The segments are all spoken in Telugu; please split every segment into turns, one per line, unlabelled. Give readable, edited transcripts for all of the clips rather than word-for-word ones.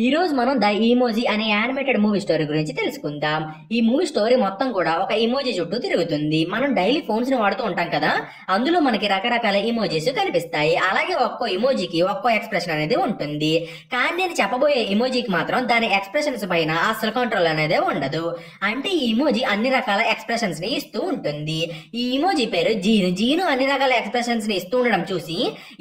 ఈ రోజు మనం ద ఈమోజీ అనే యానిమేటెడ్ మూవీ స్టోరీ గురించి తెలుసుకుందాం. ఈ మూవీ స్టోరీ మొత్తం కూడా ఒక ఇమోజీ చుట్టూ తిరుగుతుంది. మనం డైలీ ఫోన్స్ ని వాడుతూ ఉంటాం కదా, అందులో మనకి రకరకాల ఇమోజీస్ కనిపిస్తాయి. అలాగే ఒక్కో ఇమోజీకి ఒక్కో ఎక్స్ప్రెషన్ అనేది ఉంటుంది. కానీ నేను చెప్పబోయే ఇమోజీకి మాత్రం దాని ఎక్స్ప్రెషన్స్ పైన అసలు కంట్రోల్ అనేది ఉండదు. అంటే ఈ ఇమోజీ అన్ని రకాల ఎక్స్ప్రెషన్స్ ని ఇస్తూ ఉంటుంది. ఈ ఇమోజీ పేరు జీను. జీను అన్ని రకాల ఎక్స్ప్రెషన్స్ ని ఇస్తూ ఉండడం చూసి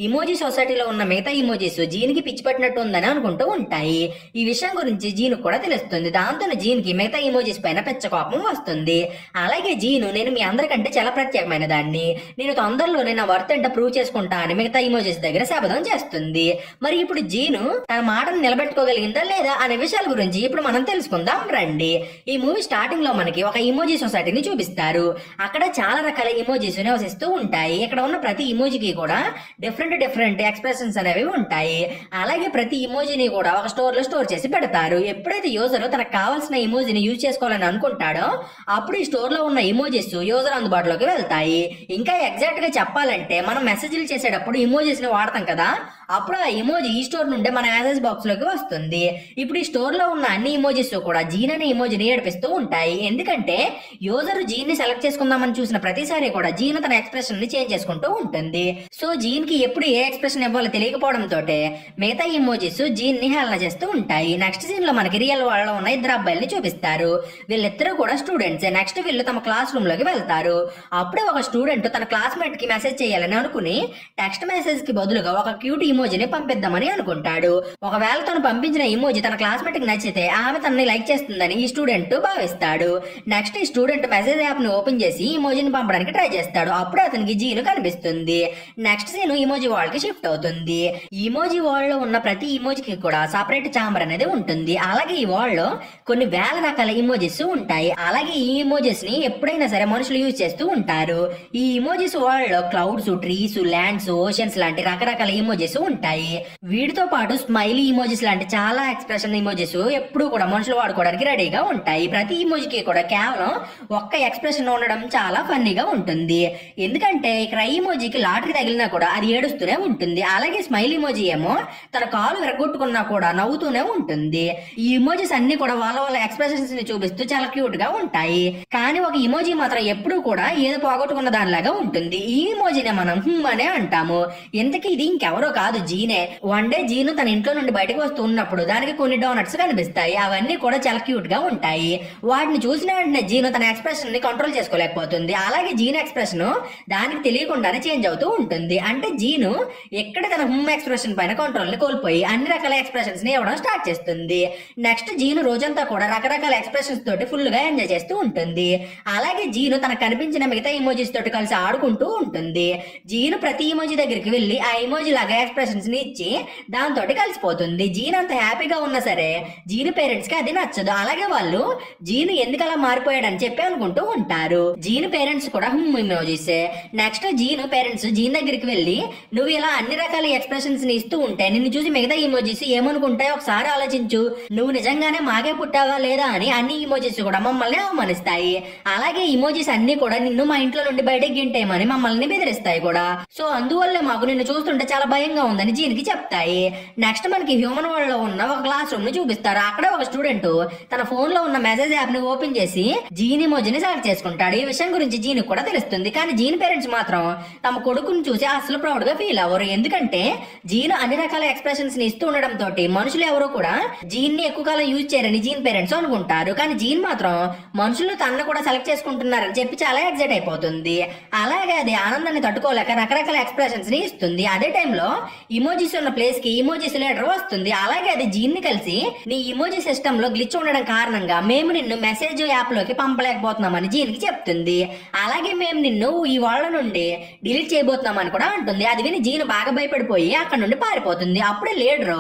ఇమోజీ సొసైటీలో ఉన్న మిగతా ఇమోజీస్ జీనికి పిచ్చి పట్టినట్టు ఉందని అనుకుంటూ ఉంటాయి. ఈ విషయం గురించి జీను కూడా తెలుస్తుంది. దాంతో జీన్కి మిగతా ఇమోజీస్ పైన పెద్ద కోపం వస్తుంది. అలాగే జీను, నేను మీ అందరికంటే చాలా ప్రత్యేకమైన దాన్ని, నేను తొందరలోనే నా వర్త్ ఏంటో ప్రూవ్ చేసుకుంటా అని మిగతా ఇమోజీస్ దగ్గర శపథం చేస్తుంది. మరి ఇప్పుడు జీను తన మాటను నిలబెట్టుకోగలిగిందా లేదా అనే విషయాల గురించి ఇప్పుడు మనం తెలుసుకుందాం రండి. ఈ మూవీ స్టార్టింగ్ లో మనకి ఒక ఇమోజీ సొసైటీని చూపిస్తారు. అక్కడ చాలా రకాల ఇమోజీస్ నివసిస్తూ ఉంటాయి. ఇక్కడ ఉన్న ప్రతి ఇమోజీకి కూడా డిఫరెంట్ ఎక్స్ప్రెషన్స్ అనేవి ఉంటాయి. అలాగే ప్రతి ఇమోజీని కూడా ఒక స్టోర్ లో స్టోర్ చేసి పెడతారు. ఎప్పుడైతే యూజర్ తనకు కావాల్సిన ఇమోజీని యూజ్ చేసుకోవాలని అనుకుంటాడో అప్పుడు ఈ స్టోర్ లో ఉన్న ఇమోజీస్ యూజర్ అందుబాటులోకి వెళ్తాయి. ఇంకా ఎగ్జాక్ట్ గా చెప్పాలంటే మనం మెసేజ్లు చేసేటప్పుడు ఇమోజీస్ ని వాడతాం కదా, అప్పుడు ఆ ఇమోజీ ఈ స్టోర్ నుండి మన మెసేజ్ బాక్స్ లోకి వస్తుంది. ఇప్పుడు ఈ స్టోర్ లో ఉన్న అన్ని ఇమోజీస్ కూడా జీన్ అనే ఇమోజీని ఏడిపిస్తూ ఉంటాయి. ఎందుకంటే యూజర్ జీన్ ని సెలెక్ట్ చేసుకుందామని చూసిన ప్రతిసారి కూడా జీన్ తన ఎక్స్ప్రెషన్ ని చేంజ్ చేసుకుంటూ ఉంటుంది. సో జీన్ కి ఎప్పుడు ఏ ఎక్స్ప్రెషన్ ఇవ్వాలో తెలియకపోవడంతో మిగతా ఇమోజీస్ జీన్ ని హేళన చేస్తూ ఉంటాయి. నెక్స్ట్ సీన్ లో మనకి రియల్ వరల్డ్ లో ఉన్న ఇద్దరు అబ్బాయిల్ని చూపిస్తారు. వీళ్ళిద్దరూ కూడా స్టూడెంట్స్. నెక్స్ట్ వీళ్ళు తమ క్లాస్ రూమ్ లోకి వెళ్తారు. అప్పుడే ఒక స్టూడెంట్ తన క్లాస్మేట్ కి మెసేజ్ చేయాలని అనుకుని టెక్స్ట్ మెసేజ్ కి బదులుగా ఒక క్యూట్ ఇమోజీని పంపిద్దామని అనుకుంటాడు. ఒకవేళ తను పంపించిన ఇమోజీ తన క్లాస్మేట్ కి నచ్చితే ఆమె తనని లైక్ చేస్తుందని ఈ స్టూడెంట్ భావిస్తాడు. నెక్స్ట్ ఈ స్టూడెంట్ మెసేజ్ యాప్ ని ఓపెన్ చేసి ఇమోజీని పంపడానికి ట్రై చేస్తాడు. అప్పుడు అతనికి జీను కనిపిస్తుంది. నెక్స్ట్ సీన్ ఇమోజీ వరల్డ్ కి షిఫ్ట్ అవుతుంది. ఇమోజీ వరల్డ్ లో ఉన్న ప్రతి ఇమోజీకి కూడా సపరేట్ ఛాంబర్ అనేది ఉంటుంది. అలాగే ఈ వరల్డ్ లో కొన్ని వేల రకాల ఇమోజీస్ ఉంటాయి. అలాగే ఈ ఇమోజీస్ ని ఎప్పుడైనా సరే మనుషులు యూజ్ చేస్తూ ఉంటారు. ఈ ఇమోజీస్ వరల్డ్ లో క్లౌడ్స్, ట్రీస్, ల్యాండ్స్, ఓషన్స్ లాంటి రకరకాల ఇమోజీస్ ఉంటాయి. వీటితో పాటు స్మైలీ ఇమోజీస్ లాంటి చాలా ఎక్స్ప్రెషన్ ఇమోజీస్ ఎప్పుడు కూడా మనుషులు వాడుకోవడానికి రెడీగా ఉంటాయి. ప్రతి ఇమోజీకి కూడా కేవలం ఒక్క ఎక్స్ప్రెషన్ ఉండడం చాలా ఫన్నీగా ఉంటుంది. ఎందుకంటే ఇక్కడ ఈ ఇమోజీకి లాటరీ తగిలినా కూడా అది ఏడుస్తూనే ఉంటుంది. అలాగే స్మైల్ ఇమోజీ ఏమో తన కాలు విరగొట్టుకున్నా కూడా నవ్వుతూనే ఉంటుంది. ఈ ఇమోజీస్ అన్ని కూడా వాళ్ళ వాళ్ళ ఎక్స్ప్రెషన్స్ ని చూపిస్తూ చాలా క్యూట్ గా ఉంటాయి. కానీ ఒక ఇమోజీ మాత్రం ఎప్పుడూ కూడా ఏదో పోగొట్టుకున్న దానిలాగా ఉంటుంది. ఈ ఇమోజీనే మనం అనే అంటాము. ఇంతకీ ఇది ఇంకెవరో కాదు, జీనే. వన్ డే జీను తన ఇంట్లో నుండి బయటకు వస్తూ ఉన్నప్పుడు దానికి కొన్ని డోనట్స్ కనిపిస్తాయి. అవన్నీ కూడా చాలా క్యూట్ గా ఉంటాయి. వాటిని చూసిన వెంటనే జీను తన ఎక్స్ప్రెషన్ ని కంట్రోల్ చేసుకోలేకపోతుంది. అలాగే జీను ఎక్స్ప్రెషన్ దానికి తెలియకుండానే చేంజ్ అవుతూ ఉంటుంది. అంటే జీను ఎక్కడ తన ఎక్స్ప్రెషన్ పైన కంట్రోల్ ని కోల్పోయి అన్ని రకాల ఎక్స్ప్రెషన్స్ ని ఇవ్వడం స్టార్ట్ చేస్తుంది. నెక్స్ట్ జీను రోజంతా కూడా రకరకాల ఎక్స్ప్రెషన్స్ తోటి ఫుల్ గా ఎంజాయ్ చేస్తూ ఉంటుంది. అలాగే జీను తనకు కనిపించిన మిగతా ఇమోజీస్ తోటి కలిసి ఆడుకుంటూ ఉంటుంది. జీను ప్రతి ఇమోజీ దగ్గరికి వెళ్లి ఆ ఇమోజీ లాగా ఎక్స్ప్రెషన్స్ ని ఇచ్చి దాంతో కలిసిపోతుంది. జీను అంత హ్యాపీగా ఉన్నా సరే జీను పేరెంట్స్ కి అది నచ్చదు. అలాగే వాళ్ళు జీను ఎందుకు అలా మారిపోయాడని చెప్పి అనుకుంటూ ఉంటారు. జీను పేరెంట్స్ కూడా ఇమోజీసే. నెక్స్ట్ జీను పేరెంట్స్ జీన్ దగ్గరికి వెళ్లి, నువ్వు ఇలా అన్ని రకాల ఎక్స్ప్రెషన్స్ ని ఇస్తూ ఉంటే నిన్ను చూసి మిగతా ఇమోజీస్ ఏమనుకుంటాయో ఒకసారి ఆలోచించు. నువ్వు నిజంగానే మాగే పుట్టావా లేదా అని అన్ని ఇమోజీస్ కూడా మమ్మల్ని అవమానిస్తాయి. అలాగే ఇమోజీస్ అన్ని కూడా నిన్ను మా ఇంట్లో నుండి బయటకు గింటేయమని మమ్మల్ని బెదిరిస్తాయి కూడా. సో అందువల్లే మాకు నిన్ను చూస్తుంటే చాలా భయంగా ఉందని జీన్కి చెప్తాయి. నెక్స్ట్ మనకి హ్యూమన్ వరల్డ్ లో ఉన్న ఒక క్లాస్ రూమ్ ని చూపిస్తారు. అక్కడ ఒక స్టూడెంట్ తన ఫోన్ లో ఉన్న మెసేజ్ యాప్ ని ఓపెన్ చేసి జీన్ ఇమోజీని సెలెక్ట్ చేసుకుంటాడు. ఈ విషయం గురించి జీన్ కూడా తెలుస్తుంది. కానీ జీన్ పేరెంట్స్ మాత్రం తమ కొడుకుని చూసి అసలు ప్రౌడ్ గా ఫీల్ అవ్వరు. ఎందుకంటే జీన్ అన్ని రకాల ఎక్స్ప్రెషన్స్ ని ఇస్తూ ఉండడం తోటి మనుషులు ఎవరు కూడా జీన్ ని ఎక్కువ కాలం యూజ్ చేయరని జీన్ పేరెంట్స్ అనుకుంటారు. కానీ జీన్ మాత్రం మనుషులు తనను కూడా సెలెక్ట్ చేసుకుంటున్నారని చెప్పి చాలా ఎక్సైట్ అయిపోతుంది. అలాగే అది ఆనందాన్ని తట్టుకోలేక రకరకాల ఎక్స్ప్రెషన్స్ ని ఇస్తుంది. అదే టైంలో ఇమోజీస్ ఉన్న ప్లేస్ కి ఇమోజీస్ లీడర్ వస్తుంది. అలాగే అది జీన్ ని కలిసి, నీ ఇమోజీ సిస్టమ్ లో గ్లిచ్ ఉండడం కారణంగా మేము నిన్ను మెసేజ్ యాప్ లోకి పంపలేకపోతున్నామని జీన్ కి చెప్తుంది. అలాగే మేము నిన్ను ఈ వాళ్ళ నుండి డిలీట్ చేయబోతున్నామని కూడా అంటుంది. అది విని జీన్ బాగా భయపడిపోయి అక్కడ నుండి పారిపోతుంది. అప్పుడే లీడర్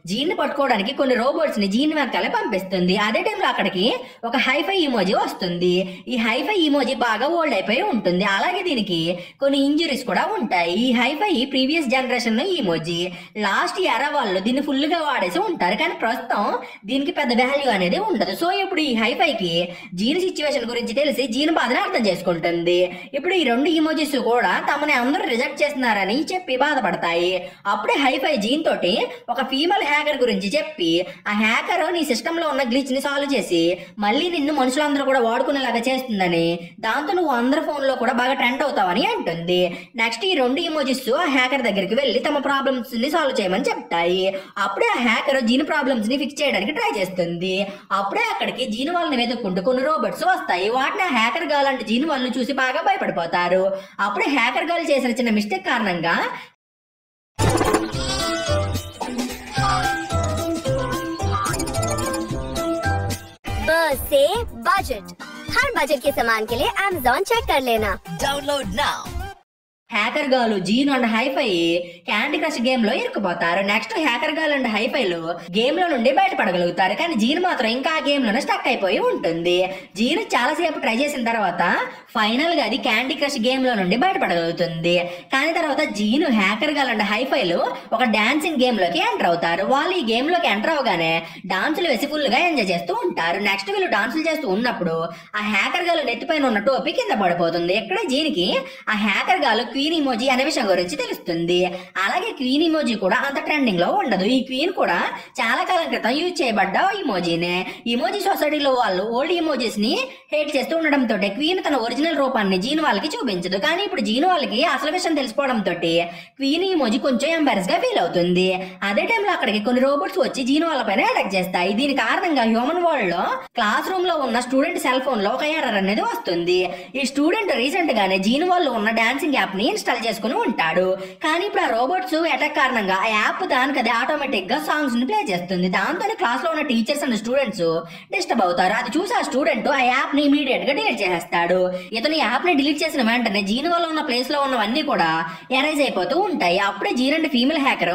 జీన్ ని పట్టుకోవడానికి కొన్ని రోబోట్స్ ని జీన్ వెనకాలే పంపిస్తుంది. అదే టైంలో అక్కడికి ఒక హైఫై ఇమోజీ వస్తుంది. ఈ హైఫై ఇమోజీ బాగా ఓల్డ్ అయిపోయి ఉంటుంది. అలాగే దీనికి కొన్ని ఇంజురీస్ కూడా ఉంటాయి. ఈ హైఫై ప్రీవియస్ జనరేషన్ లో ఇమోజీ. లాస్ట్ ఎరా వాళ్ళు దీన్ని ఫుల్ గా వాడేసి ఉంటారు. కానీ ప్రస్తుతం దీనికి పెద్ద వాల్యూ అనేది ఉండదు. సో ఇప్పుడు ఈ హైఫైకి జీన్ సిచ్యువేషన్ గురించి తెలిసి జీన్ బాధని అర్థం చేసుకుంటుంది. ఇప్పుడు ఈ రెండు ఇమోజీస్ కూడా తమని అందరూ రిజెక్ట్ చేస్తున్నారని చెప్పి బాధపడతాయి. అప్పుడే హైఫై జీన్ తోటి ఒక ఫీమేల్ హ్యాకర్ గురించి గురించి చెప్పి ఆ హ్యాకర్ నీ సిస్టమ్ లో ఉన్న గ్లిచ్ ని సాల్వ్ చేసి మళ్ళీ నిన్ను మనుషులందరూ కూడా వాడుకునేలాగా చేస్తుందని, దాంతో నువ్వు అందరి ఫోన్ లో కూడా బాగా ట్రెండ్ అవుతావని అంటుంది. నెక్స్ట్ ఈ 2 ఇమోజిస్ ఆ హ్యాకర్ దగ్గరికి వెళ్లి తమ ప్రాబ్లమ్స్ ని సాల్వ్ చేయమని చెప్తాయి. అప్పుడే ఆ హ్యాకర్ జీన్ ప్రాబ్లమ్స్ ని ఫిక్స్ చేయడానికి ట్రై చేస్తుంది. అప్పుడే అక్కడికి జీన్ వాళ్ళని వెతుక్కుంటూ కొన్ని రోబోట్స్ వస్తాయి. వాటిని ఆ హ్యాకర్ గర్ల్ అంటే జీన్ వాళ్ళని చూసి బాగా భయపడిపోతారు. అప్పుడే హ్యాకర్ గర్ల్ చేసిన చిన్న మిస్టేక్ కారణంగా
से बजट, हर बजट के सामान के लिए Amazon चेक कर लेना।
Download now.
Hacker girl Jean and HiFi candy crush game లో ఇరుక్కుపోతారు. నెక్స్ట్ హ్యాకర్ గర్ల్ అండ్ హైఫైలు గేమ్ లో నుండి బయటపడగలుగుతారు. కానీ జీన్ మాత్రం ఇంకా ఆ గేమ్ లోనే స్టక్ అయిపోయి ఉంటుంది. జీన్ చాలా సేపు ట్రై చేసిన తర్వాత ఫైనల్ గా అది క్యాండీ క్రష్ గేమ్ లో నుండి బయటపడగలుగుతుంది. కానీ తర్వాత జీన్, హ్యాకర్ గర్ల్ అండ్ హైఫైలు ఒక డాన్సింగ్ గేమ్ లోకి ఎంటర్ అవుతారు. వాళ్ళు ఈ గేమ్ లోకి ఎంటర్ అవగానే డాన్సులు వేసి ఫుల్ గా ఎంజాయ్ చేస్తూ ఉంటారు. నెక్స్ట్ వీళ్ళు డాన్సులు చేస్తూ ఉన్నప్పుడు ఆ హ్యాకర్ గర్ల్ నెత్తిపైన ఉన్న టోపీ కింద పడిపోతుంది. ఇక్కడ జీన్ కి ఆ హ్యాకర్ గర్ల్ క్వీన్ ఇమోజీ అనే విషయం గురించి తెలుస్తుంది. అలాగే క్వీన్ ఇమోజీ కూడా అంత ట్రెండింగ్ లో ఉండదు. ఈ క్వీన్ కూడా చాలా కాలం క్రితం యూజ్ చేయబడ్డ ఇమోజీనే. ఇమోజీ సొసైటీలో వాళ్ళు ఓల్డ్ ఇమోజీస్ ని హేట్ చేస్తూ ఉండడంతో క్వీన్ తన ఒరిజినల్ రూపాన్ని జీన్ వాళ్ళకి చూపించదు. కానీ ఇప్పుడు జీన్ వాళ్ళకి అసలు విషయం తెలిసిపోవడంతో క్వీన్ ఇమోజీ కొంచెం ఎంబారెస్ గా ఫీల్ అవుతుంది. అదే టైంలో అక్కడికి కొన్ని రోబోట్స్ వచ్చి జీన్ వాళ్ళ పైన అటాక్ చేస్తాయి. దీని కారణంగా హ్యూమన్ వరల్డ్ లో క్లాస్ రూమ్ లో ఉన్న స్టూడెంట్ సెల్ ఫోన్ లో ఒక ఎర్రర్ అనేది వస్తుంది. ఈ స్టూడెంట్ రీసెంట్ గానే జీన్ వాళ్ళు ఉన్న డాన్సింగ్ యాప్ ని ఇన్స్టాల్ చేసుకుని ఉంటాడు. కానీ ఇప్పుడు ఆ రోబోట్స్ అటాక్ కారణంగా ఆ యాప్ దానికదే ఆటోమేటిక్ గా సాంగ్స్ ని ప్లే చేస్తుంది. దాంతో క్లాస్ లో ఉన్న టీచర్స్ అండ్ స్టూడెంట్స్ డిస్టర్బ్ అవుతారు. అది చూసి ఆ స్టూడెంట్ ఆ యాప్ ని ఇమీడియట్ గా డిలీట్ చేసేస్తాడు. ఇతను యాప్ ని డిలీట్ చేసిన వెంటనే జీన్ వల్ల ఉన్న ప్లేస్ లో ఉన్నవన్నీ కూడా ఎరైజ్ అయిపోతూ ఉంటాయి. అప్పుడే జీన్ అండ్ ఫీమేల్ హ్యాకర్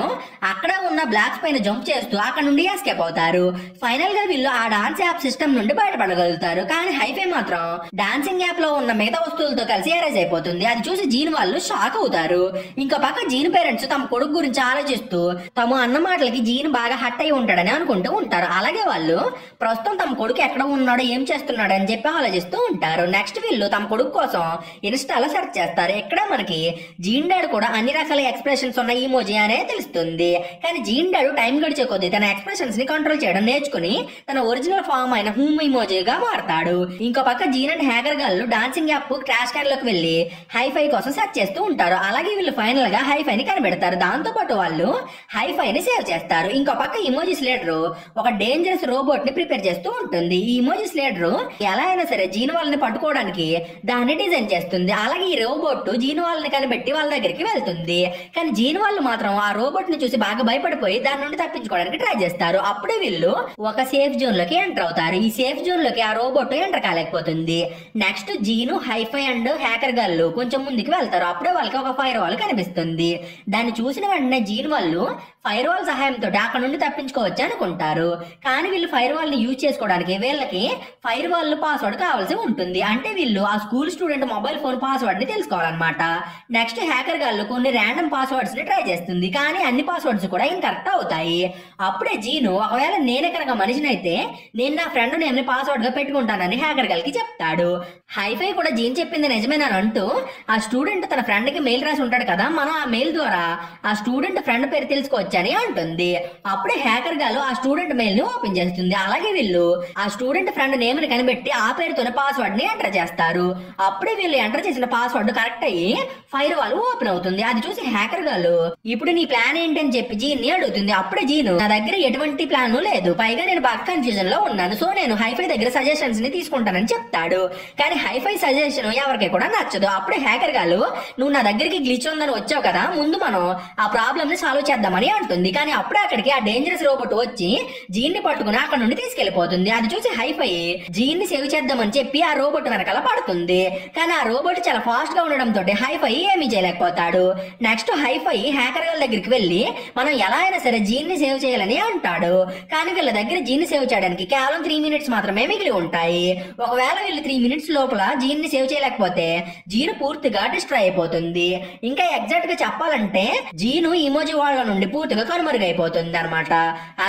అక్కడ ఉన్న బ్లాక్స్ పైన జంప్ చేస్తూ అక్కడ నుండి ఎస్కేప్ అవుతారు. ఫైనల్ గా వీళ్ళు ఆ డాన్స్ యాప్ సిస్టమ్ నుండి బయటపడగలుగుతారు. కానీ హైఫై మాత్రం డాన్సింగ్ యాప్ లో ఉన్న మిగతా వస్తువులతో కలిసి ఎరైజ్ అయిపోతుంది. అది చూసి జీన్ వాళ్ళు షాక్ అవుతారు. ఇంకో పక్క జీన్ పేరెంట్స్ తమ కొడుకు గురించి ఆలోచిస్తూ తమ అన్న మాటలకి జీన్ బాగా హట్ అయి ఉంటాడని అనుకుంటూ ఉంటారు. అలాగే వాళ్ళు ప్రస్తుతం తమ కొడుకు ఎక్కడ ఉన్నాడో ఏం చేస్తున్నాడో అని చెప్పి ఆలోచిస్తూ ఉంటారు. నెక్స్ట్ వీళ్ళు తమ కొడుకు కోసం ఇన్స్టాలో సెర్చ్ చేస్తారు. ఇక్కడ మనకి జీన్ డాడ్ కూడా అన్ని రకాల ఎక్స్ప్రెషన్స్ ఉన్న ఇమోజీ అనే తెలుస్తుంది. కానీ జీన్ డాడ్ టైం గడిచే కొద్దీ తన ఎక్స్ప్రెషన్స్ ని కంట్రోల్ చేయడం నేర్చుకుని తన ఒరిజినల్ ఫామ్ అయిన హూమ్ ఇమోజీగా మారతాడు. ఇంకో పక్క Gene and hacker girl dancing app crash క్యాన్ లోకి వెళ్లి హైఫై కోసం సెర్చ్ చేస్తూ ఉంటారు. అలాగే వీళ్ళు ఫైనల్ గా హైఫై ని కనిపెడతారు. దాంతో పాటు వాళ్ళు హైఫై ని సేవ్ చేస్తారు. ఇంకో పక్క ఇమోజీ స్లేటర్ ఒక డేంజరస్ రోబోట్ ని ప్రిపేర్ చేస్తూ ఉంటుంది. ఈ ఇమోజీ స్లేటర్ ఎలా అయినా సరే జీన్ వాళ్ళని పట్టుకోవడానికి దాన్ని డిజైన్ చేస్తుంది. అలాగే ఈ రోబోట్ జీన్ వాళ్ళని కనిపెట్టి వాళ్ళ దగ్గరికి వెళ్తుంది. కానీ జీన్ వాళ్ళు మాత్రం ఆ రోబోట్ ని చూసి బాగా భయపడిపోయి దాని నుండి తప్పించుకోవడానికి ట్రై చేస్తారు. అప్పుడే వీళ్ళు ఒక సేఫ్ జోన్ లోకి ఎంటర్ అవుతారు. ఈ సేఫ్ జోన్ లోకి ఆ రోబోట్ ఎంటర్ కాలేకపోతుంది. Next Jean, HiFi and hacker girl కొంచెం ముందుకు వెళ్తారు. అప్పుడే వాళ్ళకి ఒక ఫైర్ వాల్ కనిపిస్తుంది. దాన్ని చూసిన వెంటనే జీన్ వాళ్ళు ఫైర్ వాల్ సహాయంతో అక్కడ నుండి తప్పించుకోవచ్చు అనుకుంటారు. కానీ వీళ్ళు ఫైర్ వాల్ ని యూజ్ చేసుకోవడానికి వీళ్ళకి ఫైర్ వాల్ పాస్వర్డ్ కావాల్సి ఉంటుంది. అంటే వీళ్ళు ఆ school student mobile phone password ని తెలుసుకోవాలన్నమాట. నెక్స్ట్ హ్యాకర్ గర్ల్ కొన్ని ర్యాండమ్ పాస్వర్డ్స్ ని ట్రై చేస్తుంది. కానీ అన్ని పాస్వర్డ్స్ కూడా ఇన్కరెక్ట్ అవుతాయి. అప్పుడే జీను ఒకవేళ నేనే కనుక మనిషినైతే నేను నా ఫ్రెండ్ నేమ్ ని పాస్వర్డ్ గా పెట్టుకుంటానని హ్యాకర్ గర్ల్ కి చెప్తాడు. హైఫై కూడా జీన్ చెప్పింది నిజమేనని అంటూ ఆ స్టూడెంట్ తన ఫ్రెండ్ కి మెయిల్ రాసి ఉంటాడు కదా, మనం ఆ మెయిల్ ద్వారా ఆ స్టూడెంట్ ఫ్రెండ్ పేరు తెలుసుకోవచ్చని అంటుంది. అప్పుడే హ్యాకర్ గర్ల్ ఆ స్టూడెంట్ మెయిల్ ని ఓపెన్ చేస్తుంది. అలాగే వీళ్ళు ఆ స్టూడెంట్ ఫ్రెండ్ నేమ్ ని కనిపెట్టి ఆ పేరుతోనే పాస్వర్డ్ ని ఎంటర్ చేస్తారు. అప్పుడే వీళ్ళు ఎంటర్ చేసిన పాస్వర్డ్ కరెక్ట్ అయ్యి ఫైర్ వాల్ ఓపెన్ అవుతుంది. అది చూసి హ్యాకర్ గర్ల్ ఇప్పుడు నీ ప్లాన్ ఏంటి అని చెప్పి జీన్ ని అడుగుతుంది. అప్పుడే జీన్ నా దగ్గర ఎటువంటి ప్లాన్ లేదు, పైగా నేను బాగా కన్ఫ్యూజన్ లో ఉన్నాను, సో నేను హైఫై దగ్గర సజెషన్స్ ని తీసుకుంటానని చెప్తాడు. కానీ హైఫై సజెషన్ ఎవరికి కూడా నచ్చదు. అప్పుడే హ్యాకర్ గర్ల్ నువ్వు నా దగ్గరికి గ్లిచ్ ఉందని వచ్చావు కదా, ముందు మనం ఆ ప్రాబ్లమ్ ని సాల్వ్ చేద్దామని అంటుంది. కానీ అప్పుడే అక్కడికి ఆ డేంజరస్ రోబోట్ వచ్చి జీన్ ని పట్టుకుని అక్కడ నుండి తీసుకెళ్లిపోతుంది. అది చూసి హైఫై జీన్ ని సేవ్ చేద్దామని చెప్పి ఆ రోబోట్ వెనకాల పడుతుంది. కానీ ఆ రోబోట్ చాలా ఫాస్ట్ గా ఉండడంతో హైఫై ఏమీ చేయలేకపోతాడు. నెక్స్ట్ హైఫై హ్యాకర్ గర్ల్ దగ్గరికి వెళ్లి మనం ఎలా అయినా సరే జీన్ ని సేవ్ చేయాలని అంటాడు. కానీ వీళ్ళ దగ్గర జీన్ ని సేవ్ చేయడానికి కేవలం 3 మినిట్స్ మాత్రమే మిగిలి ఉంటాయి. ఒకవేళ వీళ్ళు 3 మినిట్స్ లోపల జీన్ ని సేవ్ చేయలేకపోతే జీన్ పూర్తిగా డిస్ట్రాయ్ అయిపోతుంది. ఇంకా ఎగ్జాక్ట్ గా చెప్పాలంటే జీను ఇమోజీ వాళ్ళ నుండి పూర్తిగా కనుమరుగైపోతుంది అనమాట.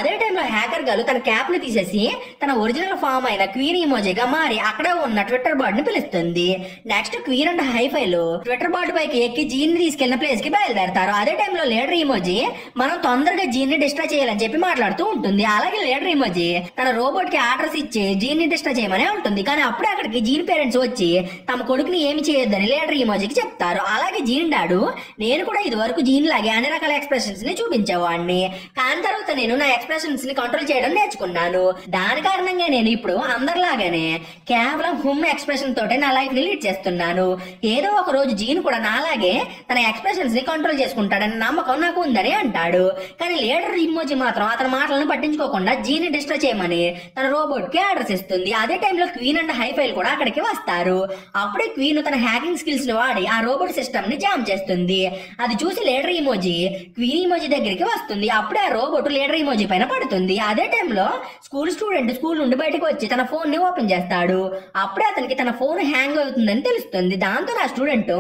అదే టైంలో హ్యాకర్ గర్ల్ తన క్యాప్ ని తీసేసి తన ఒరిజినల్ ఫామ్ అయిన క్వీన్ ఇమోజీగా మారి అక్కడే ఉన్న ట్విట్టర్ బోర్డ్ ని పిలుస్తుంది. నెక్స్ట్ క్వీన్ అండ్ హైఫైలు ట్విట్టర్ బోర్డు పైకి ఎక్కి జీన్ ని తీసుకెళ్లిన ప్లేస్ కి బయలుదేరతారు. అదే టైంలో లీడర్ ఇమోజీ మనం తొందరగా జీన్ ని డిస్ట్రాయ్ చేయాలని చెప్పి మాట్లాడుతూ ఉంటుంది. అలాగే లీడర్ ఇమోజీ తన రోబోట్ కి ఆర్డర్స్ ఇచ్చి జీన్ ని డిస్ట్రాయ్ చేయమని ఉంటుంది. కానీ అప్పుడే అక్కడికి జీన్ పేరెంట్స్ వచ్చి తమ కొడుకుని ఏమి చేయొద్దని లీడర్ ఇమోజీకి చెప్తారు. అలాగే జీన్ డాడు నేను కూడా ఇది వరకు జీన్ లాగే అన్ని రకాల ఎక్స్ప్రెషన్స్ ని చూపించేవాడిని, కానీ తర్వాత నేను నా ఎక్స్ప్రెషన్స్ ని కంట్రోల్ చేయడం నేర్చుకున్నాను. దాని కారణంగా నేను ఇప్పుడు అందరిలాగానే కేవలం హుమ్ ఎక్స్ప్రెషన్ తోటే నా లైఫ్ ని లీడ్ చేస్తున్నాను. ఏదో ఒక రోజు జీన్ కూడా నాలాగే తన ఎక్స్ప్రెషన్స్ ని కంట్రోల్ చేసుకుంటాడని నమ్మకం నాకు ఉందని అంటాడు. కానీ లీడర్ ఇమోజీ మాత్రం అతని మాటలను పట్టించుకోకుండా జీన్ ని డిస్ట్రాయ్ చేయమని తన రోబోట్ కి ఆర్డర్స్ ఇస్తుంది. అదే టైంలో క్వీన్ అండ్ హైఫైల్ కూడా అక్కడికి వస్తారు. అప్పుడే క్వీన్ తన హ్యాకింగ్ స్కిల్స్ ని వాడి ఆ రోబోట్ సిస్టమ్ ని జామ్ చేస్తుంది. అది చూసి లీడర్ ఇమోజీ క్వీన్ ఇమోజీ దగ్గరికి వస్తుంది. అప్పుడే ఆ రోబోట్ లీడర్ ఇమోజీ పైన పడుతుంది. అదే టైంలో స్కూల్ స్టూడెంట్ స్కూల్ నుండి బయటకు వచ్చి తన ఫోన్ ని ఓపెన్ చేస్తాడు. అప్పుడే అతనికి తన ఫోన్ హ్యాంగ్ అవుతుందని తెలుస్తుంది. దాంతో ఆ స్టూడెంట్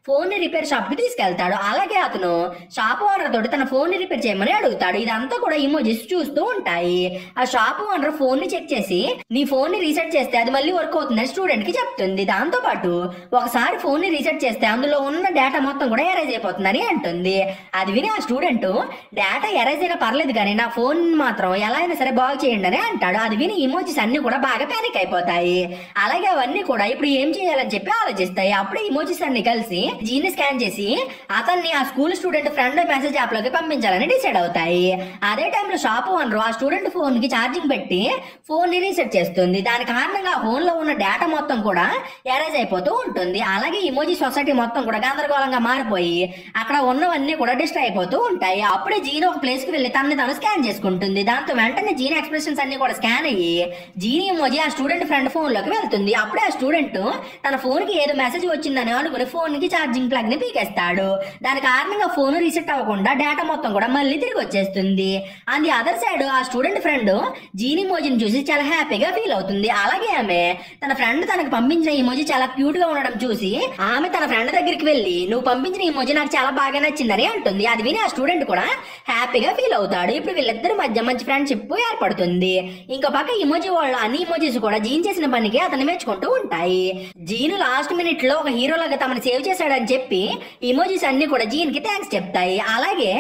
ఫోన్ ని రిపేర్ షాప్ కి తీసుకెళ్తాడు. అలాగే అతను షాప్ ఓనర్ తోటి తన ఫోన్ ని రిపేర్ చేయమని అడుగుతాడు. ఇదంతా కూడా ఇమోజీస్ చూస్తూ ఉంటాయి. ఆ షాప్ ఓనర్ ఫోన్ ని చెక్ చేసి నీ ఫోన్ ని రీసెట్ చేస్తే అది మళ్ళీ వర్క్ అవుతుందని స్టూడెంట్ కి చెప్తుంది. దాంతో పాటు ఒకసారి ఫోన్ ని రీసెట్ చేస్తే అందులో ఉన్న డేటా మొత్తం కూడా ఎరేజ్ అయిపోతుందని అంటుంది. అది విని ఆ స్టూడెంట్ డేటా ఎరేజ్ అయినా పర్లేదు కానీ నా ఫోన్ మాత్రం ఎలా అయినా సరే బాగు చేయండి అని అంటాడు. అది విని ఇమోజీస్ అన్ని కూడా బాగా పానిక్ అయిపోతాయి. అలాగే అవన్నీ కూడా ఇప్పుడు ఏం చేయాలని చెప్పి ఆలోచిస్తాయి. అప్పుడే ఇమోజీస్ అన్ని కలిసి జీని స్కాన్ చేసి అతన్ని ఆ school student friend message app లోకి పంపించాలని డిసైడ్ అవుతాయి. అదే టైంలో షాప్ ఓనర్ ఆ స్టూడెంట్ ఫోన్ కి ఛార్జింగ్ పెట్టి ఫోన్ ని రీసెట్ చేస్తుంది. దాని కారణంగా ఫోన్ లో ఉన్న డేటా మొత్తం కూడా ఎరేజ్ అయిపోతూ ఉంటుంది. అలాగే ఇమోజీ సొసైటీ మొత్తం కూడా గందరగోళంగా మారిపోయి అక్కడ ఉన్నవన్నీ కూడా డిస్ట్రాయ్ అయిపోతూ ఉంటాయి. అప్పుడే జీని ఒక ప్లేస్ కి వెళ్లి తనని తాను స్కాన్ చేసుకుంటుంది. దాంతో వెంటనే జీని ఎక్స్ప్రెషన్స్ అన్ని కూడా స్కాన్ అయ్యి జీని ఇమోజీ ఆ స్టూడెంట్ ఫ్రెండ్ ఫోన్ లోకి వెళ్తుంది. అప్పుడే ఆ స్టూడెంట్ తన ఫోన్ కి ఏదో మెసేజ్ వచ్చిందని అనుకుని ఫోన్ కి ఛార్జింగ్ ప్లగ్ ని పీకేస్తాడు. దాని కారణంగా ఫోన్ రీసెట్ అవ్వకుండా డేటా మొత్తం కూడా మళ్ళీ తిరిగి వచ్చేస్తుంది. అండ్ ది అదర్ సైడ్ ఆ స్టూడెంట్ ఫ్రెండ్ జీని ఇమోజీని చూసి చాలా హ్యాపీగా ఫీల్ అవుతుంది. అలాగే ఆమె తన ఫ్రెండ్ తనకు పంపించిన ఇమోజీ చాలా క్యూట్ గా ఉండడం చూసి ఆమె తన ఫ్రెండ్ దగ్గరికి వెళ్లి నువ్వు పంపించిన ఇమోజీ నాకు చాలా బాగా నచ్చిందని అంటుంది. అది విని ఆ స్టూడెంట్ కూడా హ్యాపీగా ఫీల్ అవుతాడు. ఇప్పుడు వీళ్ళిద్దరి మధ్య మంచి ఫ్రెండ్షిప్ ఏర్పడుతుంది. ఇంకో పక్క ఇమోజీ వాళ్ళు అన్ని ఇమోజీస్ కూడా జీన్ చేసిన పనికి అతను మెచ్చుకుంటూ ఉంటాయి. జీన్ లాస్ట్ మినిట్ లో ఒక హీరో లాగా తమను సేవ్ చేశాడని చెప్పి ఇమోజీస్ అన్ని కూడా జీన్ కి థ్యాంక్స్ చెప్తాయి. అలాగే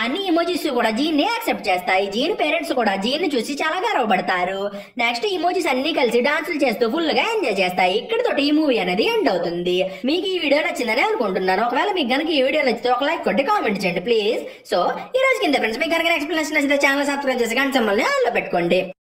అన్ని ఇమోజీస్ కూడా జీన్ ని యాక్సెప్ట్ చేస్తాయి. జీన్ పేరెంట్స్ కూడా జీన్ ని చూసి చాలా గర్వపడతారు. నెక్స్ట్ ఇమోజీస్ అన్ని కలిసి డాన్సులు చేస్తూ ఫుల్ గా ఎంజాయ్ చేస్తాయి. ఇక్కడితోటి ఈ మూవీ అనేది ఎండ్ అవుతుంది. మీకు ఈ వీడియో నచ్చిందని అనుకుంటున్నాను. ఒకవేళ మీకు కనుక ఈ వీడియో నచ్చితే ఒక లైక్ కొట్టి కామెంట్ చేయండి ప్లీజ్. సో ఈ రోజు కింద ఫ్రెండ్స్ మీకు కనుక ఎక్స్ప్లెనేషన్ నచ్చితే ఛానల్ సబ్స్క్రైబ్ చేసి గంట సింబల్ ని ఆన్లో పెట్టుకోండి.